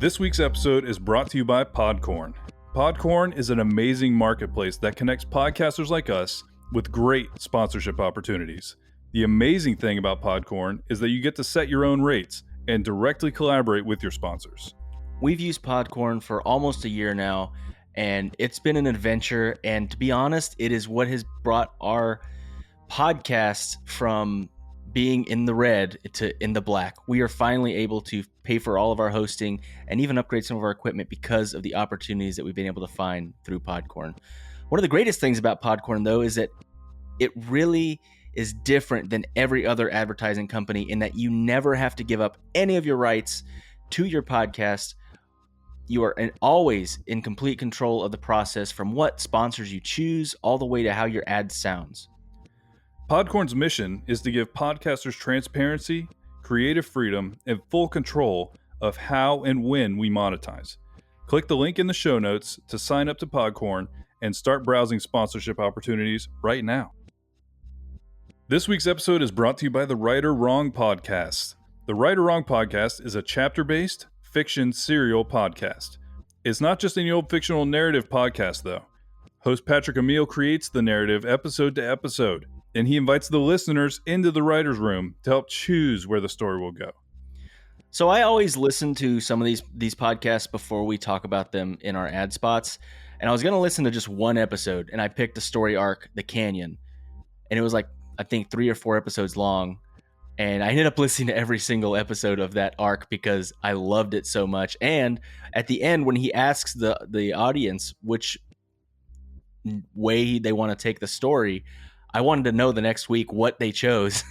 This week's episode is brought to you by Podcorn. Podcorn is an amazing marketplace that connects podcasters like us with great sponsorship opportunities. The amazing thing about Podcorn is that you get to set your own rates and directly collaborate with your sponsors. We've used Podcorn for almost a year now, and it's been an adventure. And to be honest, it is what has brought our podcast from being in the red to in the black. We are finally able to pay for all of our hosting and even upgrade some of our equipment because of the opportunities that we've been able to find through Podcorn. One of the greatest things about Podcorn, though, is that it really is different than every other advertising company in that you never have to give up any of your rights to your podcast. You are always in complete control of the process, from what sponsors you choose all the way to how your ad sounds. Podcorn's mission is to give podcasters transparency, creative freedom, and full control of how and when we monetize. Click the link in the show notes to sign up to Podcorn and start browsing sponsorship opportunities right now. This week's episode is brought to you by the Right or Wrong podcast. The Right or Wrong podcast is a chapter-based fiction serial podcast. It's not just any old fictional narrative podcast, though. Host Patrick Emile creates the narrative episode to episode, and he invites the listeners into the writer's room to help choose where the story will go. So I always listen to some of these podcasts before we talk about them in our ad spots, and I was going to listen to just one episode, and I picked the story arc, The Canyon, and it was like, I think 3 or 4 episodes long, and I ended up listening to every single episode of that arc because I loved it so much. And at the end, when he asks the audience which way they want to take the story, I wanted to know the next week what they chose.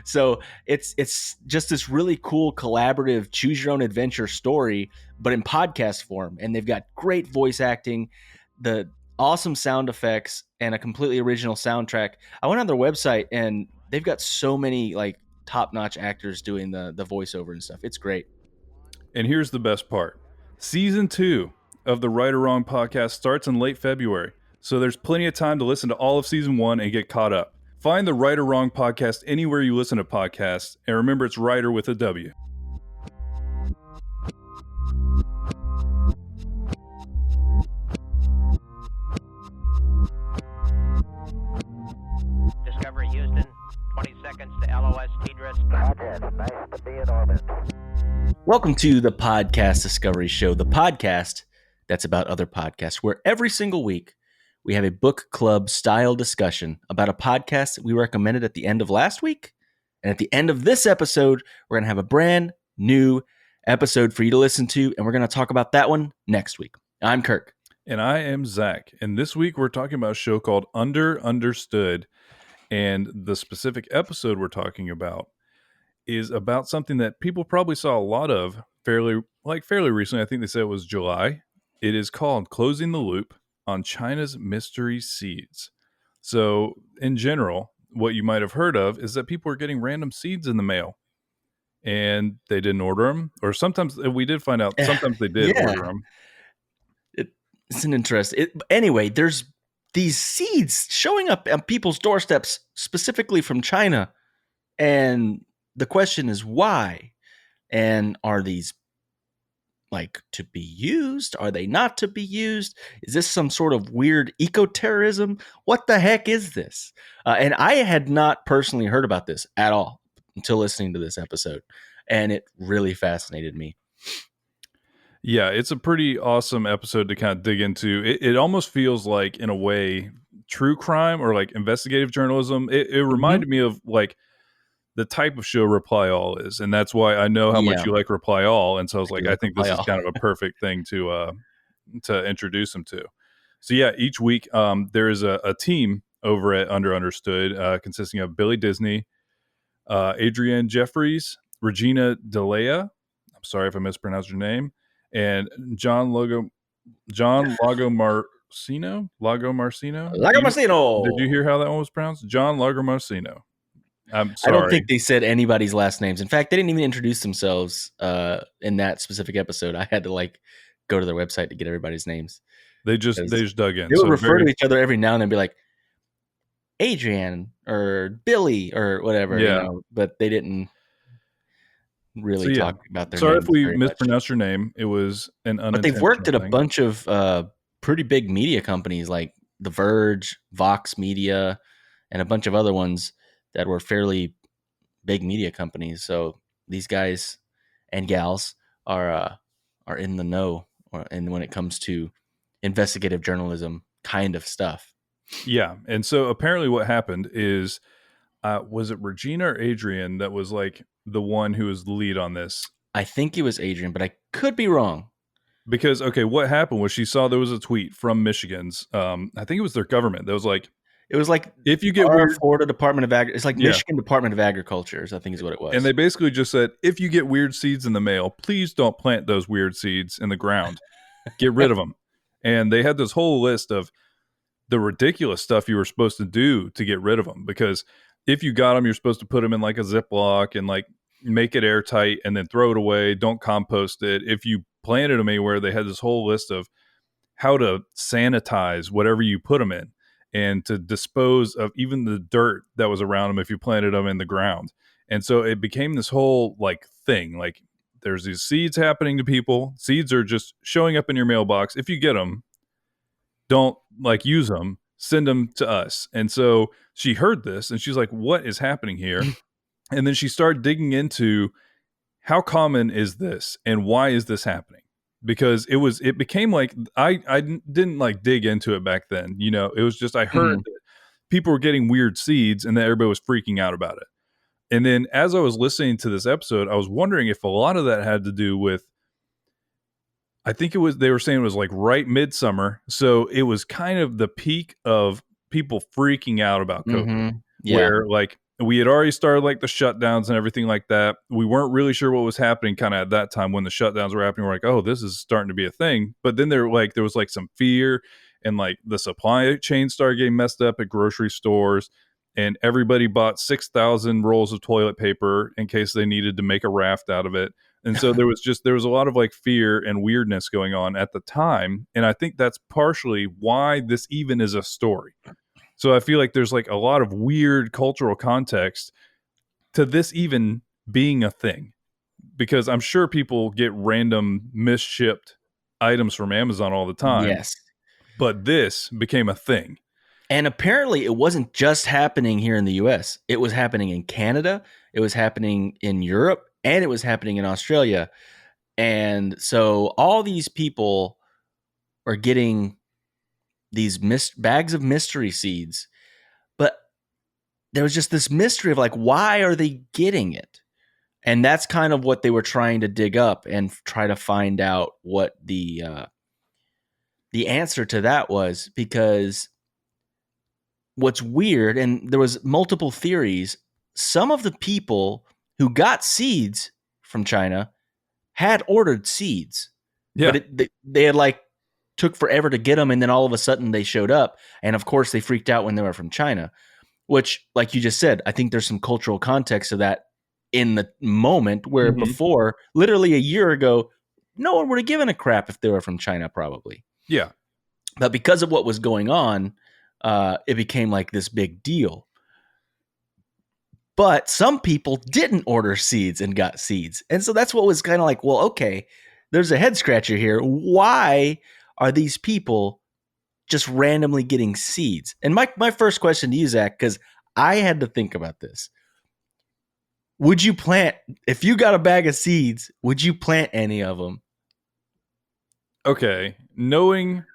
So it's just this really cool collaborative choose your own adventure story, but in podcast form. And they've got great voice acting, the awesome sound effects, and a completely original soundtrack. I went on their website and they've got so many like top-notch actors doing the voiceover and stuff. It's great. And here's the best part. Season 2 of the Right or Wrong podcast starts in late February, so there's plenty of time to listen to all of Season 1 and get caught up. Find the Right or Wrong podcast anywhere you listen to podcasts, and remember it's Writer with a W. Discovery Houston, 20 seconds to LOS TDRS. Roger, nice to be in orbit. Welcome to the Podcast Discovery Show, the podcast that's about other podcasts, where every single week we have a book club style discussion about a podcast that we recommended at the end of last week. And at the end of this episode, we're going to have a brand new episode for you to listen to, and we're going to talk about that one next week. I'm Kirk. And I am Zach. And this week we're talking about a show called Underunderstood. And the specific episode we're talking about is about something that people probably saw a lot of fairly recently. I think they said it was July. It is called Closing the Loop on China's Mystery Seeds. So in general, what you might have heard of is that people are getting random seeds in the mail and they didn't order them. Or sometimes we did find out sometimes they did order them. It's an interest. Anyway, there's these seeds showing up on people's doorsteps, specifically from China. And the question is why? And are these like to be used? Are they not to be used? Is this some sort of weird eco-terrorism? What the heck is this? And I had not personally heard about this at all until listening to this episode. And it really fascinated me. Yeah, it's a pretty awesome episode to kind of dig into. It almost feels like, in a way, true crime or like investigative journalism. It reminded me of like the type of show Reply All is. And that's why I know how much you like Reply All. And so I was like, I think this is kind of a perfect thing to introduce them to. So yeah, each week there is a team over at Underunderstood consisting of Billy Disney, Adrienne Jeffries, Regina DeLea. I'm sorry if I mispronounced your name. And John Lagomarcino. Lagomarcino. Did you hear how that one was pronounced? John Lagomarcino. I'm sorry. I don't think they said anybody's last names. In fact, they didn't even introduce themselves in that specific episode. I had to like go to their website to get everybody's names. They just dug in. They would refer to each other every now and then, be like Adrian or Billy or whatever. Yeah. But they didn't. really talk about their Sorry if names we very much. mispronounced your name. It was an unintentional But they've worked at a thing. bunch of pretty big media companies like The Verge, Vox Media, and a bunch of other ones that were fairly big media companies. So these guys and gals are in the know, and when it comes to investigative journalism kind of stuff. Yeah. And so apparently what happened is, was it Regina or Adrian that was like the one who was the lead on this? I think it was Adrian, but I could be wrong. Because, okay, what happened was she saw there was a tweet from Michigan's, I think it was their government that was like, It was like if you get our weird, Florida Department of Agriculture. It's like Yeah. Michigan Department of Agriculture, I think is what it was. and they basically just said, if you get weird seeds in the mail, please don't plant those weird seeds in the ground. Get rid of them. And they had this whole list of the ridiculous stuff you were supposed to do to get rid of them. Because if you got them, you're supposed to put them in like a Ziploc and like make it airtight and then throw it away. Don't compost it. If you planted them anywhere, they had this whole list of how to sanitize whatever you put them in and to dispose of even the dirt that was around them if you planted them in the ground. And so it became this whole like thing. Like there's these seeds happening to people. Seeds are just showing up in your mailbox. If you get them, don't like use them, send them to us. And so she heard this and she's like, what is happening here? And then she started digging into how common is this and why is this happening? Because it became like, I didn't like dig into it back then. You know, it was just, I heard that people were getting weird seeds and that everybody was freaking out about it. And then as I was listening to this episode, I was wondering if a lot of that had to do with, I think it was, they were saying it was like right midsummer. So it was kind of the peak of people freaking out about COVID, Mhm. Yeah. where like we had already started like the shutdowns and everything like that. We weren't really sure what was happening kind of at that time when the shutdowns were happening. We're like, oh, this is starting to be a thing. But then there was like some fear and like the supply chain started getting messed up at grocery stores. And everybody bought 6,000 rolls of toilet paper in case they needed to make a raft out of it. And so there was a lot of like fear and weirdness going on at the time. And I think that's partially why this even is a story. So I feel like there's like a lot of weird cultural context to this even being a thing, because I'm sure people get random misshipped items from Amazon all the time. Yes. But this became a thing. And apparently it wasn't just happening here in the US. It was happening in Canada, it was happening in Europe, and it was happening in Australia. And so all these people are getting these bags of mystery seeds. But there was just this mystery of like, why are they getting it? And that's kind of what they were trying to dig up and try to find out what the answer to that was. Because what's weird, and there was multiple theories, some of the people who got seeds from China had ordered seeds. Yeah. But they had like took forever to get them, and then all of a sudden they showed up. And of course they freaked out when they were from China, which, like you just said, I think there's some cultural context to that in the moment where before, literally a year ago, no one would have given a crap if they were from China, probably. Yeah. But because of what was going on, it became like this big deal. But some people didn't order seeds and got seeds. And so that's what was kind of like, well, okay, there's a head scratcher here. Why are these people just randomly getting seeds? And my first question to you, Zach, because I had to think about this. Would you plant, if you got a bag of seeds, would you plant any of them? Okay. Knowing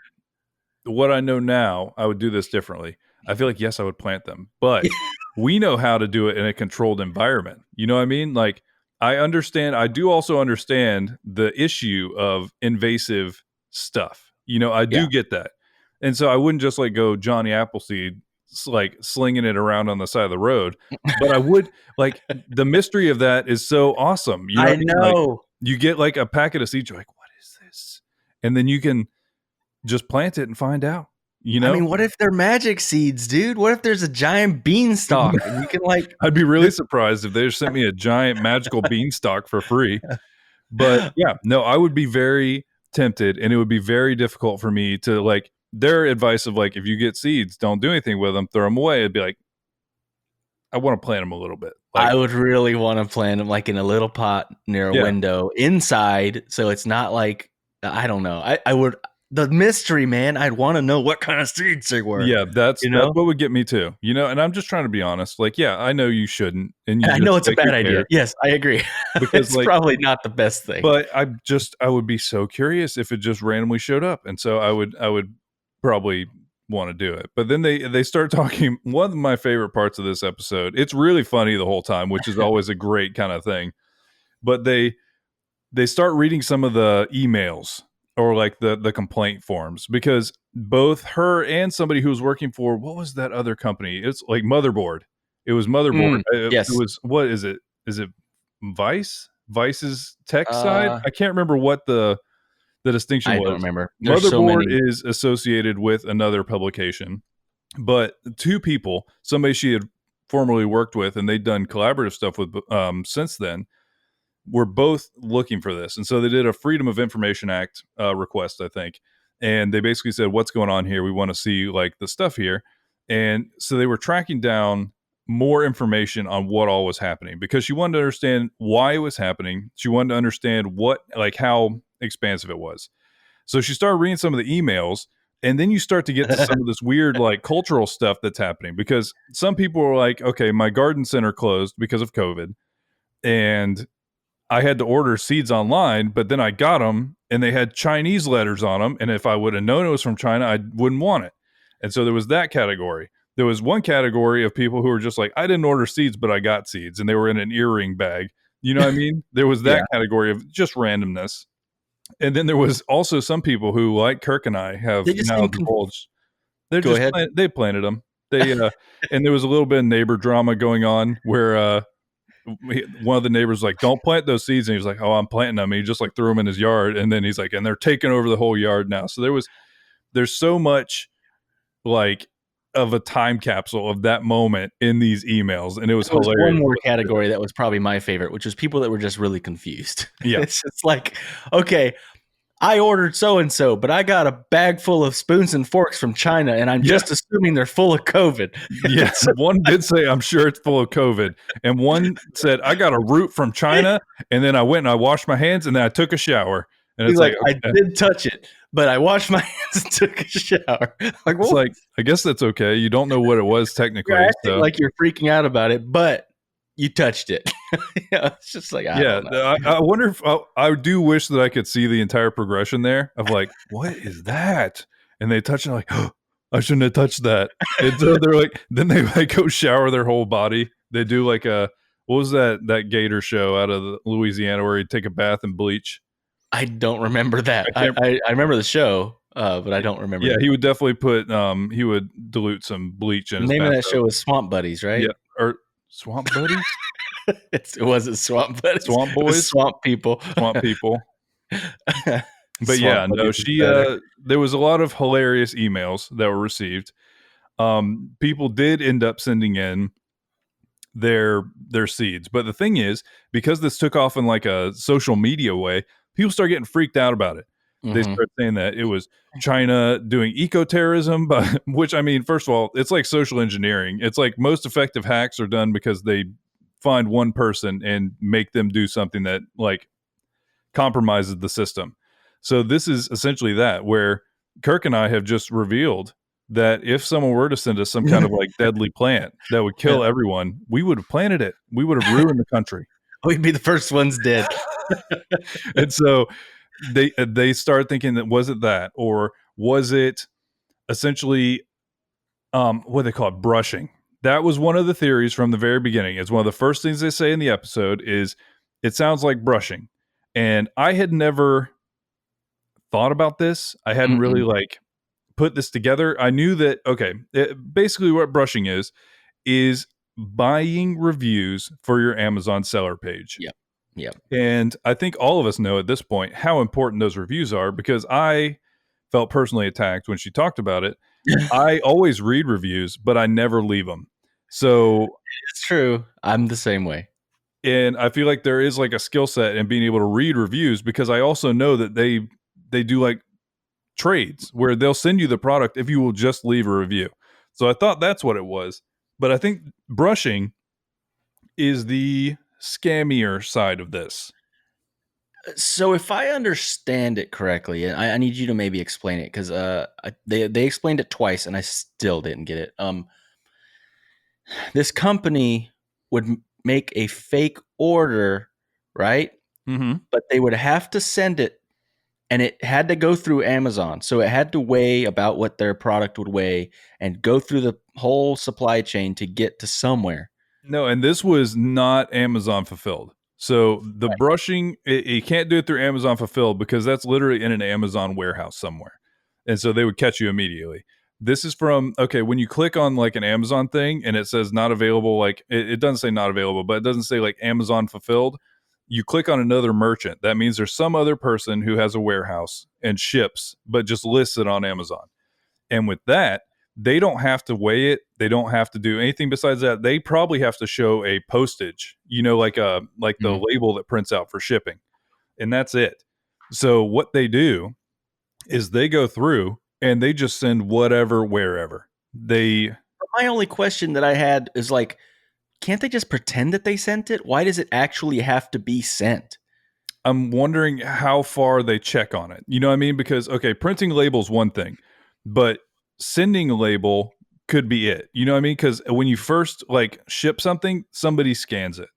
what I know now, I would do this differently. I feel like, yes, I would plant them, but we know how to do it in a controlled environment. You know what I mean? Like, I do also understand the issue of invasive stuff. You know, I do get that. And so I wouldn't just like go Johnny Appleseed, like slinging it around on the side of the road, but I would like the mystery of that is so awesome. You know, I know. Like, you get like a packet of seeds. You're like, what is this? And then you can just plant it and find out. You know, I mean, what if they're magic seeds, dude? What if there's a giant beanstalk and you can like? I'd be really surprised if they just sent me a giant magical beanstalk for free. But yeah, no, I would be very tempted, and it would be very difficult for me to like their advice of like, if you get seeds, don't do anything with them, throw them away. It'd be like, I want to plant them a little bit. I would really want to plant them like in a little pot near a window inside, so it's not like, I don't know. I would, the mystery, man. I'd want to know what kind of seeds they were. Yeah, that's what would get me too. And I'm just trying to be honest. Like, yeah, I know you shouldn't, and I know it's a bad idea. Yes, I agree. Because it's probably not the best thing. But I would be so curious if it just randomly showed up, and so I would probably want to do it. But then they start talking. One of my favorite parts of this episode, it's really funny the whole time, which is always a great kind of thing. But they start reading some of the emails or like the complaint forms, because both her and somebody who was working for, what was that other company? It's like Motherboard. It was Motherboard. Yes. It was, what is it? Is it Vice's tech side? I can't remember what the distinction was. I don't remember. Motherboard is associated with another publication, but two people, somebody she had formerly worked with, and they'd done collaborative stuff with since then, were both looking for this. And so they did a Freedom of Information Act request, I think. And they basically said, what's going on here? We want to see like the stuff here. And so they were tracking down more information on what all was happening, because she wanted to understand why it was happening. She wanted to understand how expansive it was. So she started reading some of the emails, and then you start to get to some of this weird like cultural stuff that's happening, because some people were like, okay, my garden center closed because of COVID, and I had to order seeds online, but then I got them and they had Chinese letters on them. And if I would have known it was from China, I wouldn't want it. And so there was that category. There was one category of people who were just like, I didn't order seeds, but I got seeds, and they were in an earring bag. You know what I mean? There was that category of just randomness. And then there was also some people who, like Kirk and I, have now divulged. They planted them. They and there was a little bit of neighbor drama going on where one of the neighbors was like, don't plant those seeds, and he was like, oh, I'm planting them. And he just like threw them in his yard, and then he's like, and they're taking over the whole yard now. So there's so much like of a time capsule of that moment in these emails, and it was hilarious. One more category that was probably my favorite, which was people that were just really confused. Yeah. It's just like, okay, I ordered so-and-so, but I got a bag full of spoons and forks from China, and I'm just assuming they're full of COVID. Yes. One did say, I'm sure it's full of COVID. And one said, I got a root from China, and then I went and I washed my hands, and then I took a shower. And He's it's like, okay. I did touch it, but I washed my hands and took a shower. Like, it's like, I guess that's okay. You don't know what it was technically. You're acting like you're freaking out about it, but you touched it. It's just like, I don't know. I wonder if I do wish that I could see the entire progression there of like, what is that? And they touch it like, oh, I shouldn't have touched that. And so they're like, then they like go shower their whole body. They do like what was that Gator show out of Louisiana where he'd take a bath and bleach? I don't remember that. I remember the show, but I don't remember. Yeah, he would definitely put he would dilute some bleach in his name bathtub. of that show was Swamp Buddies, right? Yeah, or Swamp Buddies? It wasn't Swamp Buddies. Swamp Boys? Swamp People. Swamp People. But yeah, no, there was a lot of hilarious emails that were received. People did end up sending in their seeds. But the thing is, because this took off in like a social media way, people start getting freaked out about it. Mm-hmm. They start saying that it was China doing eco-terrorism, but which, I mean, first of all, it's like social engineering. It's like most effective hacks are done because they find one person and make them do something that like compromises the system. So this is essentially that, where Kirk and I have just revealed that if someone were to send us some kind of like deadly plant that would kill everyone, we would have planted it. We would have ruined the country. We'd be the first ones dead. And so they start thinking that, was it that, or was it essentially what they call it, brushing? That was one of the theories from the very beginning. It's one of the first things they say in the episode is it sounds like brushing. And I had never thought about this. I hadn't really like put this together. I knew that, okay, basically what brushing is buying reviews for your Amazon seller page. Yep. And I think all of us know at this point how important those reviews are, because I felt personally attacked when she talked about it. I always read reviews, but I never leave them. So it's true. I'm the same way. And I feel like there is like a skill set in being able to read reviews, because I also know that they do like trades where they'll send you the product if you will just leave a review. So I thought that's what it was. But I think brushing is the scammier side of this. So if I understand it correctly, and I need you to maybe explain it because they explained it twice and I still didn't get it. This company would make a fake order, right? Mm-hmm. But they would have to send it, and it had to go through Amazon. So it had to weigh about what their product would weigh and go through the whole supply chain to get to somewhere. No, and this was not Amazon fulfilled. So the Right. brushing, you can't do it through Amazon fulfilled because that's literally in an Amazon warehouse somewhere. And so they would catch you immediately. This is from, okay, when you click on like an Amazon thing and it says not available, like it doesn't say not available, but it doesn't say like Amazon fulfilled. You click on another merchant. That means there's some other person who has a warehouse and ships, but just lists it on Amazon. And with that, they don't have to weigh it. They don't have to do anything besides that. They probably have to show a postage, like the label that prints out for shipping. And that's it. So what they do is they go through and they just send whatever, wherever. My only question that I had is like, can't they just pretend that they sent it? Why does it actually have to be sent? I'm wondering how far they check on it. You know what I mean? Because, okay, printing label's one thing, but sending a label could be it. You know what I mean? Because when you first like ship something, somebody scans it.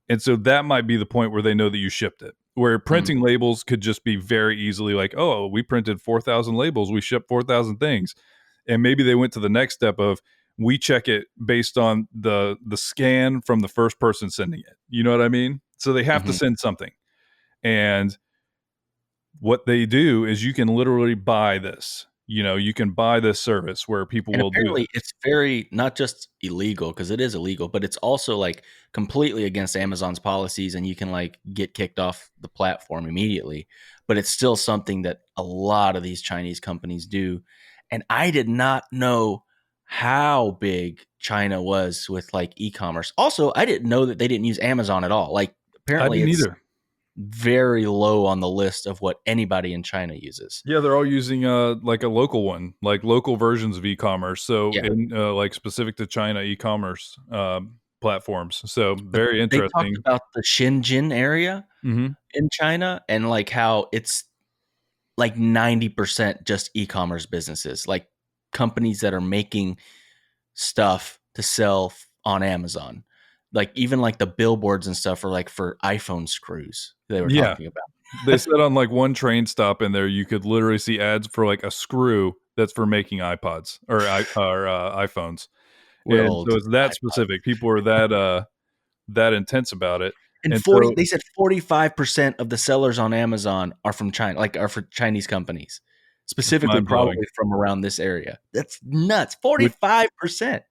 And so that might be the point where they know that you shipped it. Where printing labels could just be very easily like, oh, we printed 4,000 labels. We shipped 4,000 things. And maybe they went to the next step of we check it based on the scan from the first person sending it. You know what I mean? So they have to send something. And what they do is you can literally buy this. You can buy this service where people will do it. It's very not just illegal because it is illegal, but it's also like completely against Amazon's policies, and you can like get kicked off the platform immediately. But it's still something that a lot of these Chinese companies do. And I did not know how big China was with like e-commerce. Also, I didn't know that they didn't use Amazon at all. Like apparently I didn't it's either. very low on the list of what anybody in China uses. Yeah, they're all using like a local one, like local versions of e-commerce. So in like specific to China e-commerce platforms. So very interesting. They talked about the Shenzhen area in China and like how it's like 90% just e-commerce businesses, like companies that are making stuff to sell on Amazon. Like even like the billboards and stuff are like for iPhone screws they were talking about. They said on like one train stop in there, you could literally see ads for like a screw that's for making iPods or iPhones. And so it's that specific. People are that intense about it. And they said 45% of the sellers on Amazon are from China, like are for Chinese companies, specifically probably from around this area. That's nuts. 45%.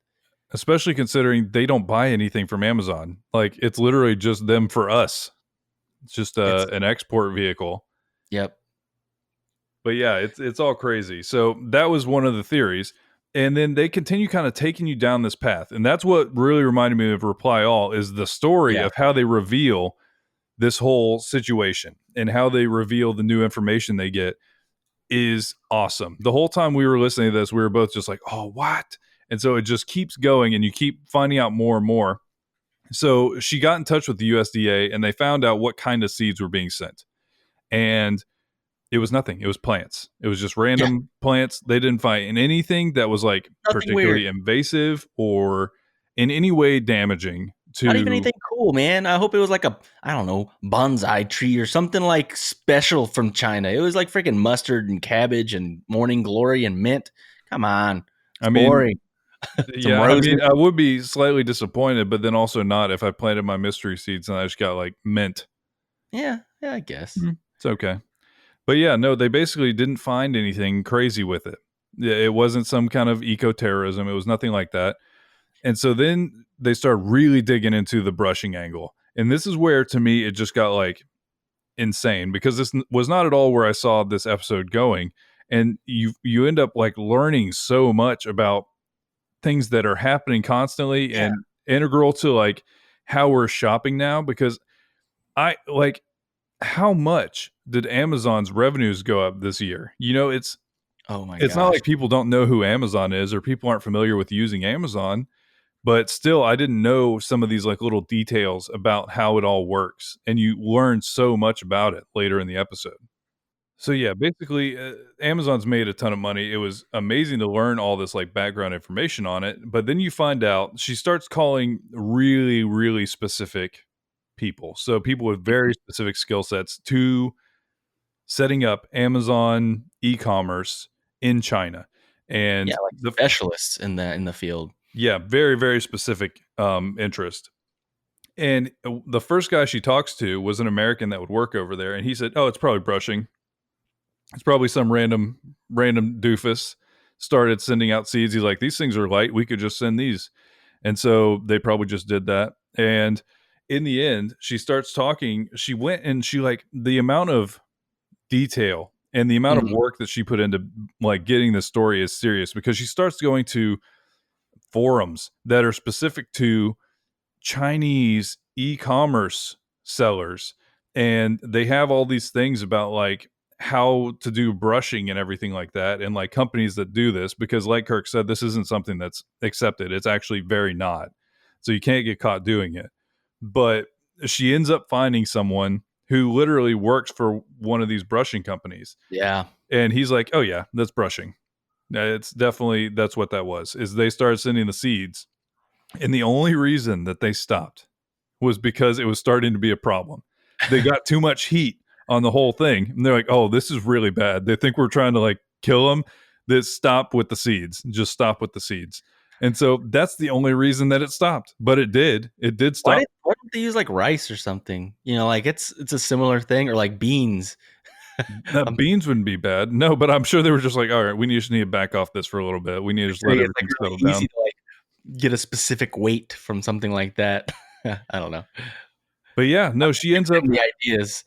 Especially considering they don't buy anything from Amazon. Like it's literally just them for us. It's just an export vehicle. Yep. But yeah, it's all crazy. So that was one of the theories. And then they continue kind of taking you down this path. And that's what really reminded me of Reply All is the story of how they reveal this whole situation and how they reveal the new information they get is awesome. The whole time we were listening to this, we were both just like, oh, what? And so it just keeps going and you keep finding out more and more. So she got in touch with the USDA and they found out what kind of seeds were being sent. And it was nothing. It was plants. It was just random plants. They didn't find anything that was like nothing particularly invasive or in any way damaging to. Not even anything cool, man. I hope it was like a, I don't know, bonsai tree or something like special from China. It was like freaking mustard and cabbage and morning glory and mint. Come on. It's boring. Yeah, I mean, I would be slightly disappointed, but then also not if I planted my mystery seeds and I just got like mint. Yeah, I guess. It's okay. But yeah, no, they basically didn't find anything crazy with it. It wasn't some kind of eco-terrorism. It was nothing like that. And so then they start really digging into the brushing angle. And this is where, to me, it just got like insane because this was not at all where I saw this episode going. And you end up like learning so much about things that are happening constantly and integral to like how we're shopping now. Because I like, how much did Amazon's revenues go up this year? It's not like people don't know who Amazon is or people aren't familiar with using Amazon, But still, I didn't know some of these like little details about how it all works, and you learn so much about it later in the episode. So yeah, basically, Amazon's made a ton of money. It was amazing to learn all this like background information on it, but then you find out she starts calling really, really specific people. So people with very specific skill sets to setting up Amazon e-commerce in China, and Yeah, like specialists in the field. yeah, very, very specific interest. And the first guy she talks to was an American that would work over there, and he said, "Oh, it's probably brushing. It's probably some random doofus started sending out seeds. He's like, these things are light. We could just send these." And so they probably just did that. And in the end, she starts talking. She went and she like the amount of detail and the amount of work that she put into like getting this story is serious, because she starts going to forums that are specific to Chinese e-commerce sellers, and they have all these things about like how to do brushing and everything like that, and like companies that do this, because like Kirk said, this isn't something that's accepted. It's actually very not. So you can't get caught doing it. But she ends up finding someone who literally works for one of these brushing companies. Yeah. And he's like, "Oh yeah, that's brushing. It's definitely, that's what that was." Is they started sending the seeds, and the only reason that they stopped was because it was starting to be a problem. They got too much heat on the whole thing, and they're like, "Oh, this is really bad." They think we're trying to like kill them. This stop with the seeds. Just stop with the seeds. And so that's the only reason that it stopped. But it did. It did stop. Why don't they use like rice or something? You know, like it's a similar thing, or like beans. Beans wouldn't be bad. No, but I'm sure they were just like, all right, we just need to back off this for a little bit. We need to just let everything settle down. Easy to like get a specific weight from something like that. I don't know. But yeah, no, she ends up the ideas.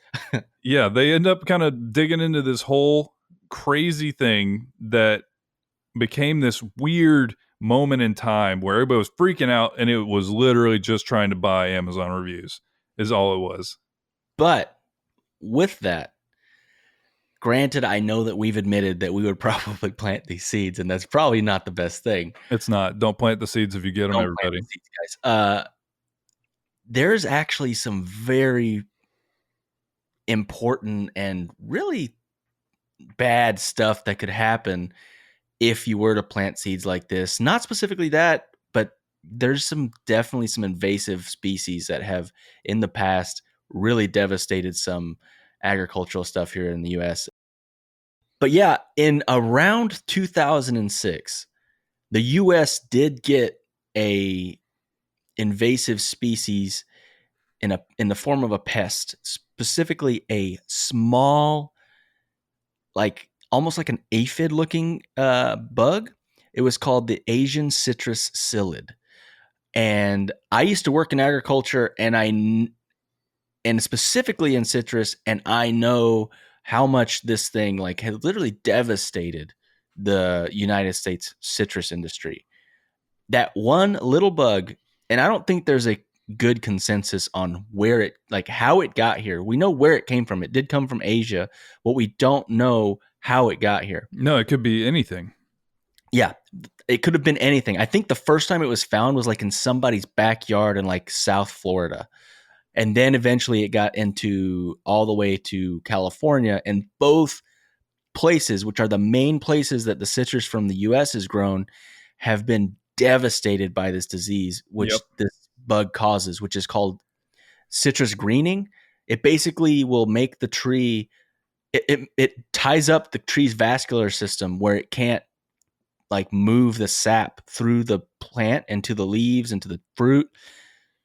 Yeah, they end up kind of digging into this whole crazy thing that became this weird moment in time where everybody was freaking out, and it was literally just trying to buy Amazon reviews is all it was. But with that, granted, I know that we've admitted that we would probably plant these seeds, and that's probably not the best thing. It's not. Don't plant the seeds if you get them, everybody. Seeds, guys. There's actually some very important and really bad stuff that could happen if you were to plant seeds like this. Not specifically that, but there's definitely some invasive species that have in the past really devastated some agricultural stuff here in the US. But yeah, in around 2006, the US did get a invasive species in the form of a pest, specifically a small, like almost like an aphid looking bug. It was called the Asian citrus psyllid. And I used to work in agriculture, and specifically in citrus, and I know how much this thing like had literally devastated the United States citrus industry. That one little bug, and I don't think there's a good consensus on where it, like how it got here. We know where it came from. It did come from Asia, but we don't know how it got here. No, it could be anything. Yeah, it could have been anything. I think the first time it was found was like in somebody's backyard in like South Florida. And then eventually it got into all the way to California, and both places, which are the main places that the citrus from the US is grown, have been devastated by this disease, which this bug causes, which is called citrus greening. It basically will make the tree, it ties up the tree's vascular system where it can't like move the sap through the plant into the leaves, into the fruit.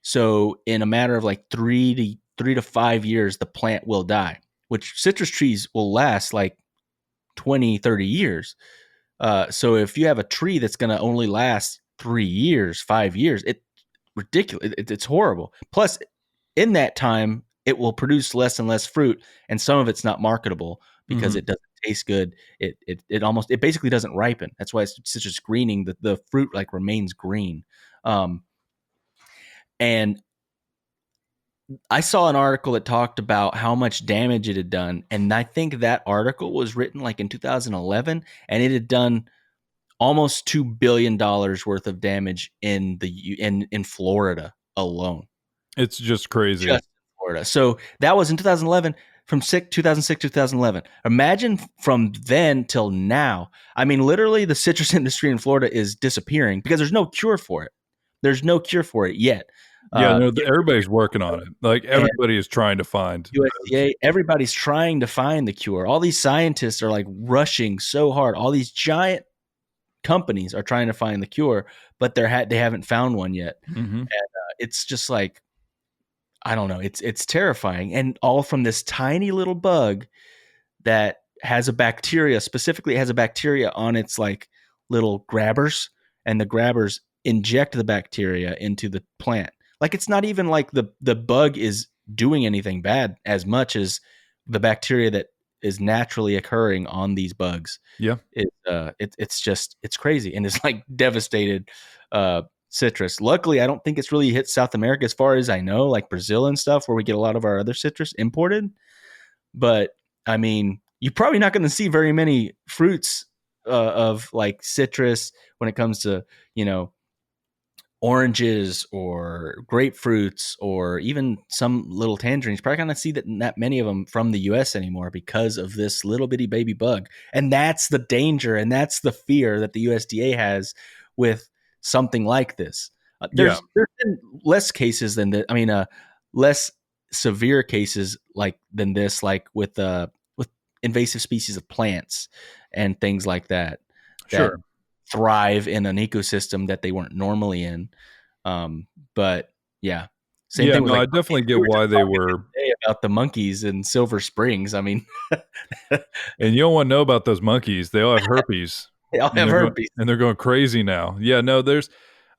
So in a matter of like 3 to 5 years, the plant will die, which citrus trees will last like 20, 30 years. So if you have a tree that's going to only last 3 years, 5 years, it's ridiculous. It's horrible. Plus, in that time, it will produce less and less fruit, and some of it's not marketable because it doesn't taste good. It basically doesn't ripen. That's why it's citrus greening. The fruit like remains green. And I saw an article that talked about how much damage it had done. And I think that article was written like in 2011, and it had done almost $2 billion worth of damage in Florida alone. It's just crazy. Just in Florida. So that was in 2011, from 2006 to 2011. Imagine from then till now. I mean, literally the citrus industry in Florida is disappearing because there's no cure for it. There's no cure for it yet. Yeah, no, everybody's working on it. Like everybody is trying to find USDA. Everybody's trying to find the cure. All these scientists are like rushing so hard. All these giant companies are trying to find the cure, but they haven't found one yet. Mm-hmm. And it's just like, I don't know. It's terrifying, and all from this tiny little bug that has a bacteria. Specifically, it has a bacteria on its like little grabbers, and the grabbers inject the bacteria into the plant. Like it's not even like the bug is doing anything bad as much as the bacteria that is naturally occurring on these bugs. Yeah, it's crazy, and it's like devastated citrus. Luckily, I don't think it's really hit South America as far as I know, like Brazil and stuff, where we get a lot of our other citrus imported. But I mean, you're probably not going to see very many fruits of like citrus when it comes to, oranges or grapefruits or even some little tangerines. Probably not going to see that many of them from the US anymore because of this little bitty baby bug. And that's the danger, and that's the fear that the USDA has with something like this. There's been less cases than that. I mean, less severe cases than this, like with invasive species of plants and things like that. Sure. Thrive in an ecosystem that they weren't normally in. But yeah, same thing. I definitely get why they were about the monkeys in Silver Springs. I mean, and you don't want to know about those monkeys. They all have herpes. They all have herpes, and they're going crazy now. Yeah, no,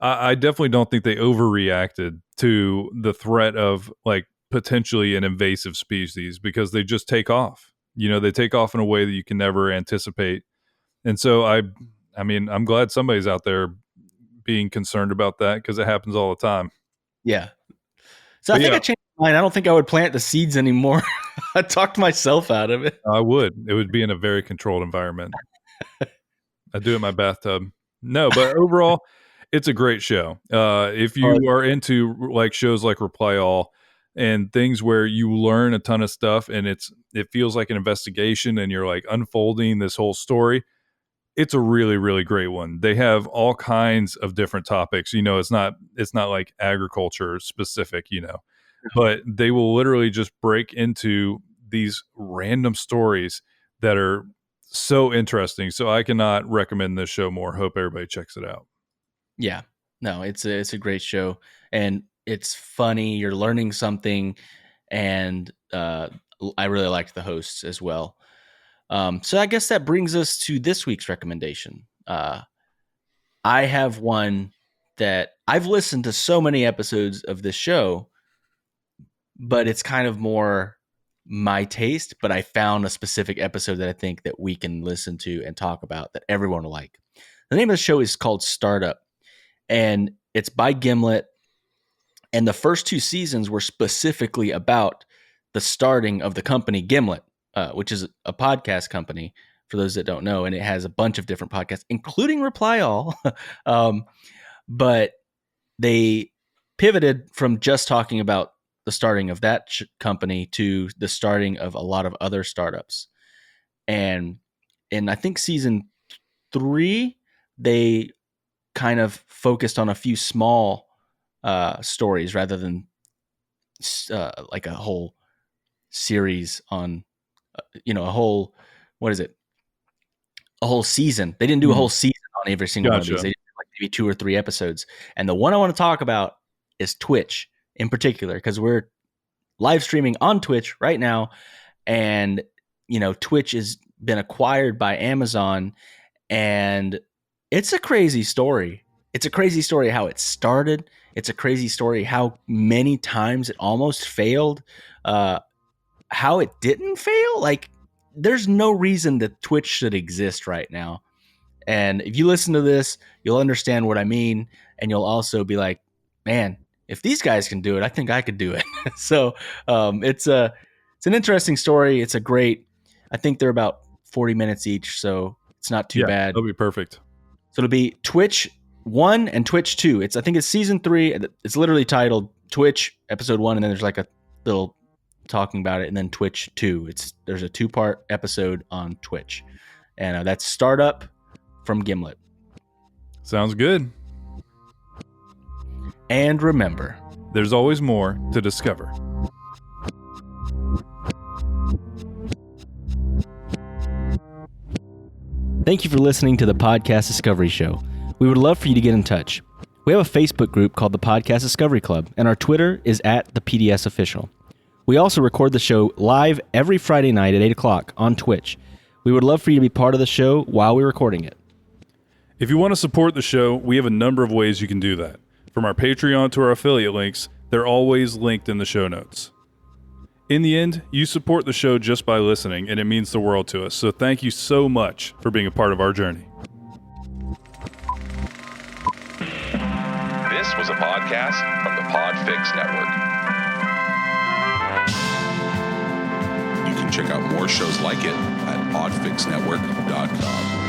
I definitely don't think they overreacted to the threat of like potentially an invasive species, because they just take off. They take off in a way that you can never anticipate. And so I mean, I'm glad somebody's out there being concerned about that, because it happens all the time. Yeah. So I think I changed my mind. I don't think I would plant the seeds anymore. I talked myself out of it. I would. It would be in a very controlled environment. I do it in my bathtub. No, but overall, it's a great show. If you are into like shows like Reply All and things where you learn a ton of stuff and it feels like an investigation and you're like unfolding this whole story, it's a really, really great one. They have all kinds of different topics. It's not like agriculture specific, but they will literally just break into these random stories that are so interesting. So I cannot recommend this show more. Hope everybody checks it out. Yeah, no, it's a great show, and it's funny. You're learning something, and I really liked the hosts as well. So I guess that brings us to this week's recommendation. I have one that I've listened to so many episodes of this show, but it's kind of more my taste. But I found a specific episode that I think that we can listen to and talk about that everyone will like. The name of the show is called Startup, and it's by Gimlet. And the first 2 seasons were specifically about the starting of the company Gimlet, which is a podcast company, for those that don't know. And it has a bunch of different podcasts, including Reply All. But they pivoted from just talking about the starting of that company to the starting of a lot of other startups. And in, I think, season 3, they kind of focused on a few small stories rather than like a whole series on, a whole, a whole season. They didn't do a whole season on every single one of these. They did like maybe 2 or 3 episodes. And the one I want to talk about is Twitch in particular, because we're live streaming on Twitch right now. And, Twitch has been acquired by Amazon, and it's a crazy story. It's a crazy story how it started. It's a crazy story how many times it almost failed. How it didn't fail. Like, there's no reason that Twitch should exist right now. And if you listen to this, you'll understand what I mean. And you'll also be like, man, if these guys can do it, I think I could do it. So it's an interesting story. It's I think they're about 40 minutes each. So it's not too bad. That'll be perfect. So it'll be Twitch 1 and Twitch 2. I think it's season 3. It's literally titled Twitch episode 1, and then there's like a little talking about it, and then Twitch 2. There's a 2-part episode on Twitch, and that's Startup from Gimlet. Sounds good. And remember, there's always more to discover. Thank you for listening to the Podcast Discovery Show. We would love for you to get in touch. We have a Facebook group called the Podcast Discovery Club, and our Twitter is @thepdsofficial. We also record the show live every Friday night at 8 o'clock on Twitch. We would love for you to be part of the show while we're recording it. If you want to support the show, we have a number of ways you can do that. From our Patreon to our affiliate links, they're always linked in the show notes. In the end, you support the show just by listening, and it means the world to us. So thank you so much for being a part of our journey. This was a podcast from the Podfix Network. You can check out more shows like it at podfixnetwork.com.